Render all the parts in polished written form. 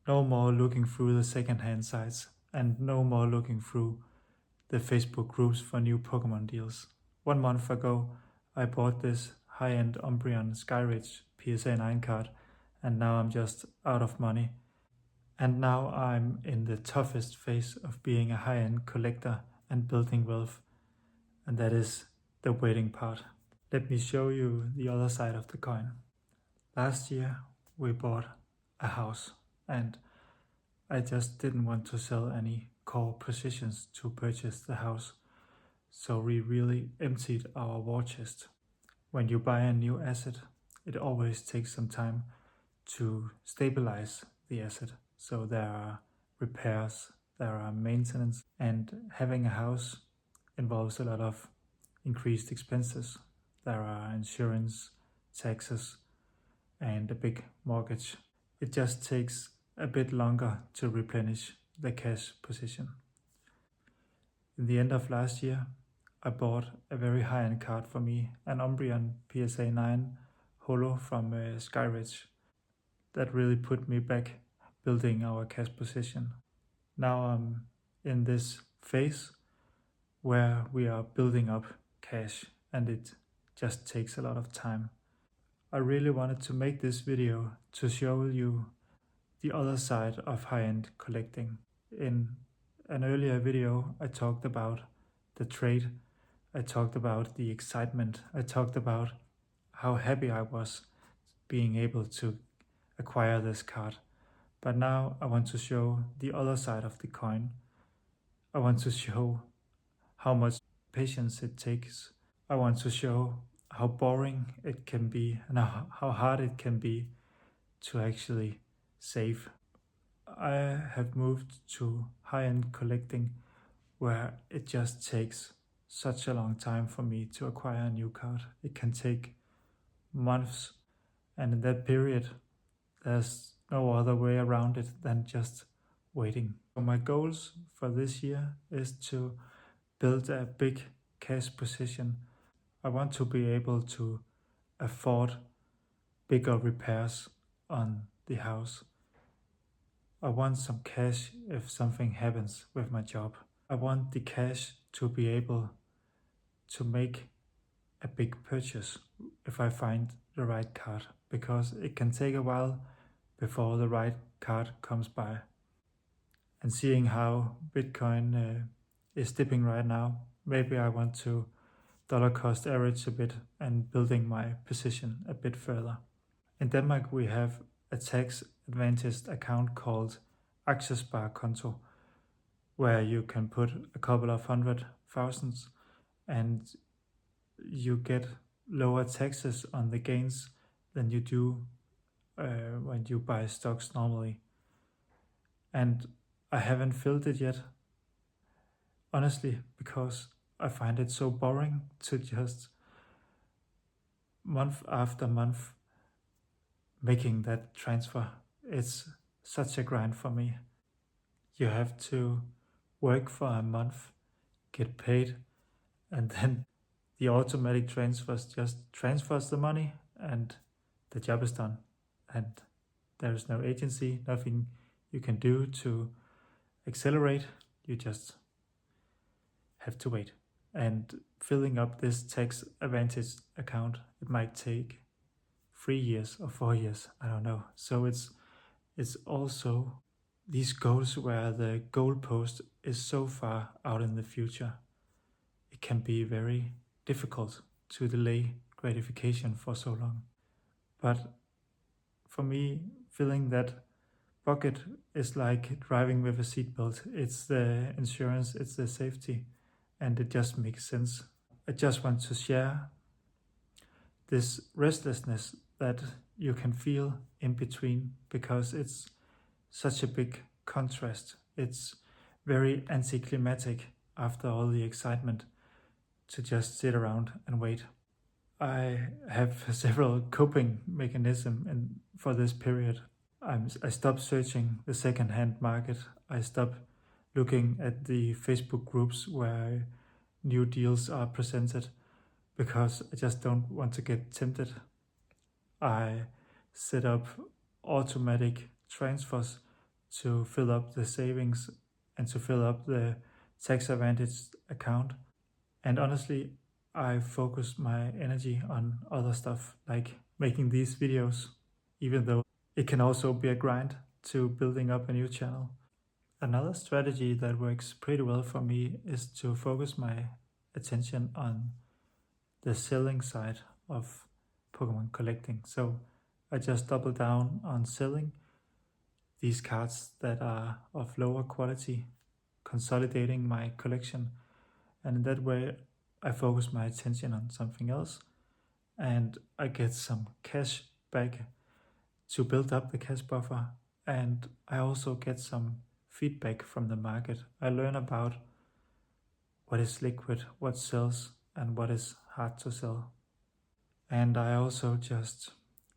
No more looking through the second-hand sites, and no more looking through the Facebook groups for new Pokémon deals. 1 month ago, I bought this high-end Umbreon Skyridge PSA 9 card, and now I'm just out of money. And now I'm in the toughest phase of being a high-end collector and building wealth, and that is the waiting part. Let me show you the other side of the coin. Last year we bought a house, and I just didn't want to sell any core positions to purchase the house, so we really emptied our war chest. When you buy a new asset, it always takes some time to stabilize the asset. So there are repairs, there are maintenance, and having a house involves a lot of increased expenses. There are insurance, taxes, and a big mortgage. It just takes a bit longer to replenish the cash position. In the end of last year, I bought a very high-end card for me, an Umbreon PSA 9 Holo from Skyridge. That really put me back building our cash position. Now I'm in this phase where we are building up cash, and it just takes a lot of time. I really wanted to make this video to show you the other side of high-end collecting. In an earlier video, I talked about the trade, I talked about the excitement, I talked about how happy I was being able to acquire this card. But now I want to show the other side of the coin. I want to show how much patience it takes. I want to show how boring it can be and how hard it can be to actually save. I have moved to high-end collecting where it just takes such a long time for me to acquire a new card. It can take months, and in that period there's no other way around it than just waiting. So my goals for this year is to build a big cash position. I want to be able to afford bigger repairs on the house. I want some cash if something happens with my job. I want the cash to be able to make a big purchase if I find the right card, because it can take a while before the right card comes by. And seeing how Bitcoin is dipping right now, maybe I want to dollar cost average a bit and building my position a bit further. In Denmark we have a tax advantaged account called Aktiesparekonto, where you can put a couple of 100,000 and you get lower taxes on the gains than you do when you buy stocks normally. And I haven't filled it yet, honestly, because I find it so boring to just month after month making that transfer. It's such a grind for me. You have to work for a month, get paid, and then the automatic transfers just transfers the money and the job is done. And there is no agency, nothing you can do to accelerate. You just have to wait. And filling up this tax advantage account, it might take 3 years or 4 years, I don't know. So it's also these goals where the goalpost is so far out in the future. It can be very difficult to delay gratification for so long. But for me, filling that bucket is like driving with a seatbelt. It's the insurance, it's the safety, and it just makes sense. I just want to share this restlessness that you can feel in between, because it's such a big contrast. It's very anticlimactic after all the excitement to just sit around and wait. I have several coping mechanisms for this period. I stopped searching the second-hand market. I stopped looking at the Facebook groups where new deals are presented, because I just don't want to get tempted. I set up automatic transfers to fill up the savings and to fill up the tax advantage account. And honestly, I focus my energy on other stuff like making these videos, even though it can also be a grind to building up a new channel. Another strategy that works pretty well for me is to focus my attention on the selling side of Pokemon collecting. So I just double down on selling these cards that are of lower quality, consolidating my collection, and in that way I focus my attention on something else and I get some cash back to build up the cash buffer, and I also get some feedback from the market. I learn about what is liquid, what sells, and what is hard to sell. And I also just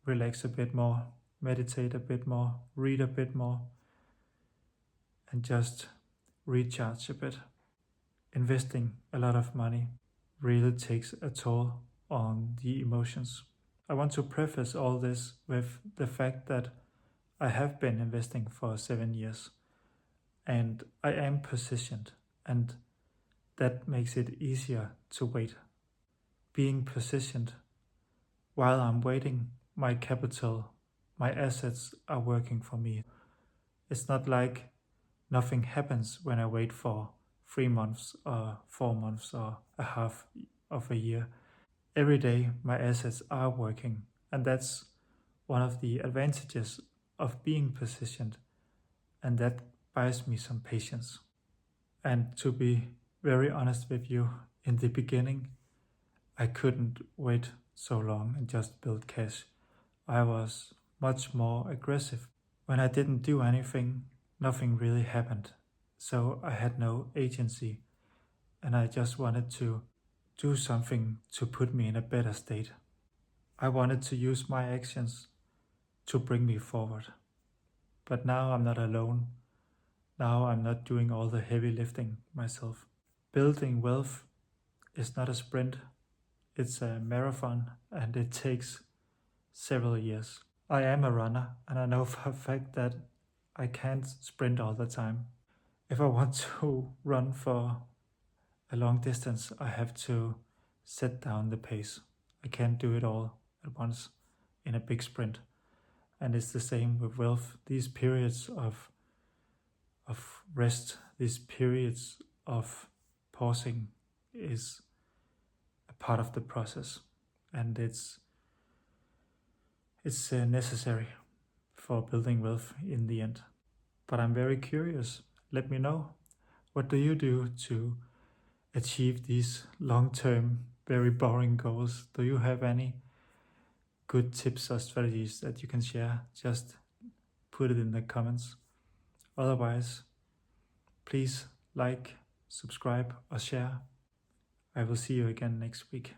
relax a bit more, meditate a bit more, read a bit more, and just recharge a bit. Investing a lot of money really takes a toll on the emotions. I want to preface all this with the fact that I have been investing for 7 years and I am positioned, and that makes it easier to wait. Being positioned while I'm waiting, my capital, my assets are working for me. It's not like nothing happens when I wait for 3 months or 4 months or a half of a year. Every day my assets are working, and that's one of the advantages of being positioned, and that buys me some patience. And to be very honest with you, in the beginning I couldn't wait so long and just build cash. I was much more aggressive. When I didn't do anything, nothing really happened. So I had no agency, and I just wanted to do something to put me in a better state. I wanted to use my actions to bring me forward. But now I'm not alone. Now I'm not doing all the heavy lifting myself. Building wealth is not a sprint, it's a marathon, and it takes several years. I am a runner, and I know for a fact that I can't sprint all the time. If I want to run for a long distance, I have to set down the pace. I can't do it all at once in a big sprint. And it's the same with wealth. These periods of rest, these periods of pausing is a part of the process, and it's necessary for building wealth in the end. But I'm very curious. Let me know, what do you do to achieve these long-term, very boring goals? Do you have any good tips or strategies that you can share? Just put it in the comments. Otherwise, please like, subscribe or share. I will see you again next week.